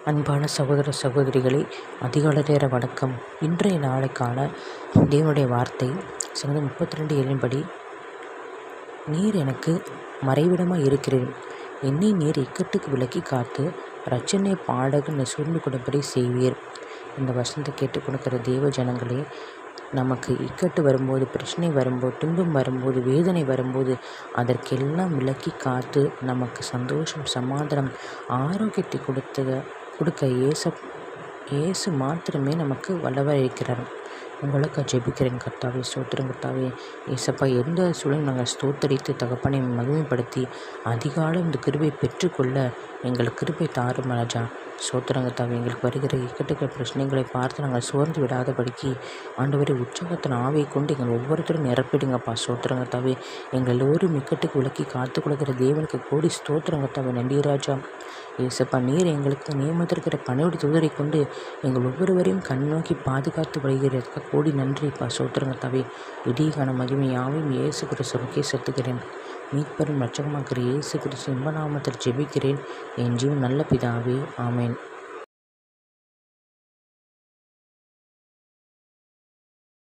அன்பான சகோதர சகோதரிகளே, அதிகாலை நேர வணக்கம். இன்றைய நாளைக்கான தேவனுடைய வார்த்தை சங்கீதம் 32:7 நீர் எனக்கு மறைவிடமாக இருக்கிறேன், என்னை நீர் இக்கட்டுக்கு விலக்கி காத்து இரட்சணிய பாடகனை சூழ்ந்து கொடுப்பதை செய்வீர். இந்த வசனத்தை கேட்டு கொடுக்கிற தேவ ஜனங்களே, நமக்கு இக்கட்டு வரும்போது, பிரச்சனை வரும்போது, துன்பம் வரும்போது, வேதனை வரும்போது அதற்கெல்லாம் விலக்கி காத்து நமக்கு சந்தோஷம், சமாதானம், ஆரோக்கியத்தை கொடுக்க இயேசு மாத்திரமே நமக்கு வல்லவர் இருக்கிறார். உங்களுக்கு ஜெபிக்கிறேன். கர்த்தாவே, ஸ்தோத்திரம். கர்த்தாவே ஏசப்பா, எந்த சூழலும் நாங்கள் ஸ்தோத்தரித்து தகப்பனை மகிமைப்படுத்தி அதிகாலம் இந்த கிருபை பெற்றுக்கொள்ள எங்களுக்கு கிருபை தாரும் ராஜா. ஸ்தோத்திரம் கர்த்தாவே. எங்களுக்கு வருகிற இக்கட்டுக்கிற பிரச்சனைகளை பார்த்து நாங்கள் சோர்ந்து விடாதபடிக்கு ஆண்டவரை உற்சாகத்தின் ஆவியை கொண்டு எங்கள் ஒவ்வொருத்தரும் நிரப்பிடுங்கப்பா. ஸ்தோத்திரம் கர்த்தாவே. எங்கள் எல்லோரும் இக்கட்டுக்கு விலக்கி காத்து கொடுக்கிற தேவனுக்கு கோடி ஸ்தோத்திரம் கர்த்தாவே. நன்றி ராஜா. ஏசப்பா, நீர் எங்களுக்கு நியமித்திருக்கிற பணியோட தூதரை கொண்டு எங்கள் ஒவ்வொருவரையும் கண்ணோக்கி பாதுகாத்து வருகிறதுக்கு கோடி நன்றிப்பா. ஸ்தோத்திரம் கர்த்தாவே. விதிகான மகிமையாவையும் இயேசு கிறிஸ்துவுக்கே செலுத்துகிறேன். மீட்பெரும் இரட்சகமாகிற இயேசு கிறிஸ்து இன்ப நாமத்தில் ஜெபிக்கிறேன் என் ஜீவன் நல்ல பிதாவே. ஆமேன்.